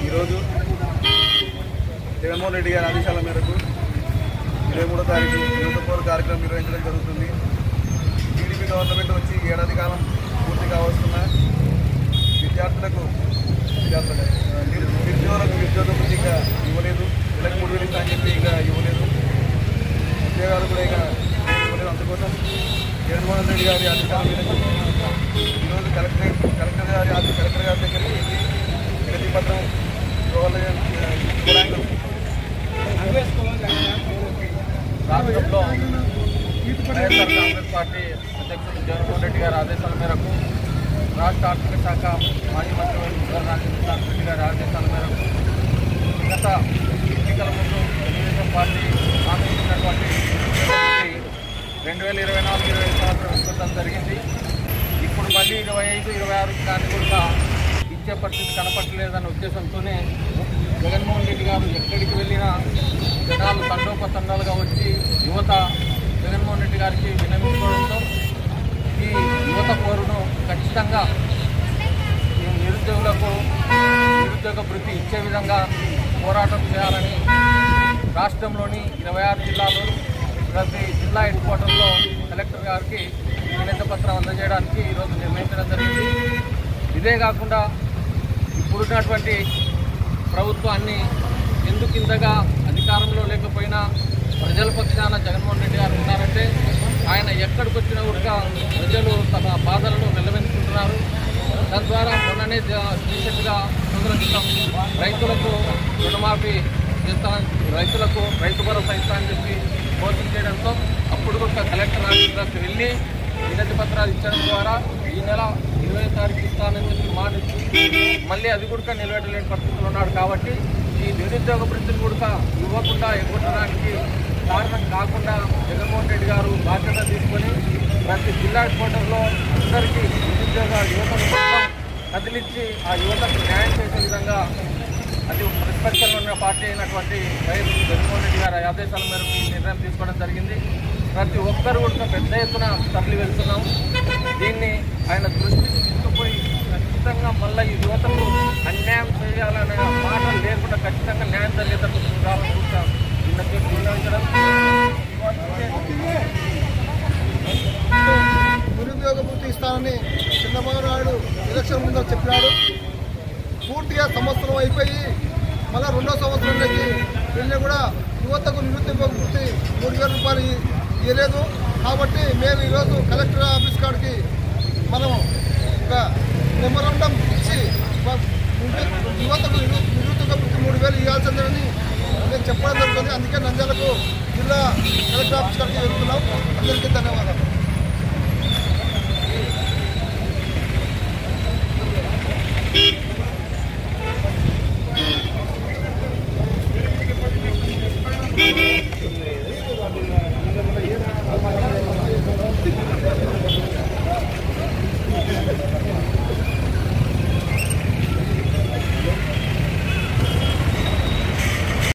ఈరోజు జగన్మోహన్ రెడ్డి గారి ఆదేశాల మేరకు 23వ తారీఖు యువత పౌర కార్యక్రమం నిర్వహించడం జరుగుతుంది. టీడీపీ గవర్నమెంట్ వచ్చి ఏడాది కాలం పూర్తి కావస్తున్న విద్యార్థులకు నిరుద్యోగ వృత్తి ఇంకా ఇవ్వలేదు. వీళ్ళకి 3,000 ఇస్తా అని చెప్పి ఇంకా ఇవ్వలేదు. ఉద్యోగాలు కూడా ఇంకా ఇవ్వలేదు. అందుకోసం జగన్మోహన్ రెడ్డి గారి ఆదేశాల మేరకు ఈరోజు కలెక్టర్ గారి దగ్గరికి వినతి పత్రం రాష్ట్రంలో వైఎస్ఆర్ కాంగ్రెస్ పార్టీ అధ్యక్షుడు జగన్మోహన్ రెడ్డి గారి ఆదేశాల మేరకు రాష్ట్ర ఆర్థిక శాఖ మాజీ మంత్రి రాజశేఖర రెడ్డి గారి ఆదేశాల మేరకు గత ఎన్నికల ముందు తెలుగుదేశం పార్టీ హామీ ఇచ్చినటువంటి 2024-25 సంవత్సరం ఇవ్వడం జరిగింది. ఇప్పుడు మళ్ళీ 25-26 దాన్ని కూడా ఇచ్చే పరిస్థితి కనపట్టలేదన్న ఉద్దేశంతోనే జగన్మోహన్ రెడ్డి గారు ఎక్కడికి వెళ్ళినా జనాలు తండోపతండాలుగా వచ్చి యువత జగన్మోహన్ రెడ్డి గారికి విన్నవించుకోవడంతో ఈ యువత పోరును ఖచ్చితంగా నిరుద్యోగ వృత్తి ఇచ్చే విధంగా పోరాటం చేయాలని రాష్ట్రంలోని 26 జిల్లాలు ప్రతి జిల్లా హెడ్ క్వార్టర్లో కలెక్టర్ గారికి వినతి పత్రం అందజేయడానికి ఈరోజు నిర్ణయించడం జరిగింది. ఇదే కాకుండా ఇప్పుడున్నటువంటి ప్రభుత్వాన్ని ఎందుకు ఇంతగా అధికారంలో లేకపోయినా ప్రజల పక్షాన జగన్మోహన్ రెడ్డి గారు ఉన్నారంటే ఆయన ఎక్కడికి వచ్చినా కూడా ప్రజలు తమ బాధలను వెల్లవెంచుకుంటున్నారు. దాని ద్వారా మొన్ననే రీసెంట్గా రైతులకు రుణమాఫీ చేస్తానని రైతులకు రైతు భరోసా ఇస్తానని చెప్పి మోసం చేయడంతో అప్పుడు కూడా కలెక్టర్ ఆఫీసులకు వెళ్ళి వినతి పత్రాలు ఇచ్చడం ద్వారా ఈ నెల 20వ తారీఖు ఇస్తానని చెప్పి మాటిచ్చి మళ్ళీ అది కూడా నిలబెట్టలేని పరిస్థితులు ఉన్నాడు. కాబట్టి ఈ నిరుద్యోగ వృత్తిని కూడా ఇవ్వకుండా ఎగ్గొట్టడానికి కారణం కాకుండా జగన్మోహన్ రెడ్డి గారు బాధ్యత తీసుకొని ప్రతి జిల్లా హెడ్ క్వార్టర్లో అందరికీ నిరుద్యోగ యువతను మొత్తం కదిలించి ఆ యువతకు న్యాయం చేసే విధంగా అది ప్రతిపక్షంలో ఉన్న పార్టీ అయినటువంటి వైఎస్ జగన్మోహన్ రెడ్డి గారి ఆదేశాల మేరకు ఈ నిర్ణయం తీసుకోవడం జరిగింది. ప్రతి ఒక్కరు కూడా పెద్ద ఎత్తున తరలి వెళ్తున్నాం. దీన్ని ఆయన దృష్టి తీసుకుపోయి ఖచ్చితంగా మళ్ళీ ఈ యువతకు అన్యాయం చేయాలనే మాట లేకుండా ఖచ్చితంగా న్యాయం జరిగేటట్టు చూడాలని కూడా నిర్ణయించడం. నిరుద్యోగ వృత్తి ఇస్తానని చంద్రబాబు నాయుడు ఎలక్షన్ ముందు చెప్పినాడు. పూర్తిగా సంవత్సరం అయిపోయి మళ్ళీ 2వ సంవత్సరంలోకి వెళ్ళి కూడా యువతకు నిరుద్యోగ వృత్తి 3,000 రూపాయలు ఇవ్వలేదు. కాబట్టి మేము ఈరోజు కలెక్టర్ ఆఫీస్ కాడికి మనం ఒక మెమోరాండం ఇచ్చి యువతకు నిరుద్యోగ వృత్తి 3,000 ఇవ్వాల్సిందని నేను చెప్పడం జరుగుతుంది. అందుకే నంద్యాలకు జిల్లా కలెక్టర్ ఆఫీస్ కాడికి వెళ్తున్నాం. అందరికీ ధన్యవాదాలు.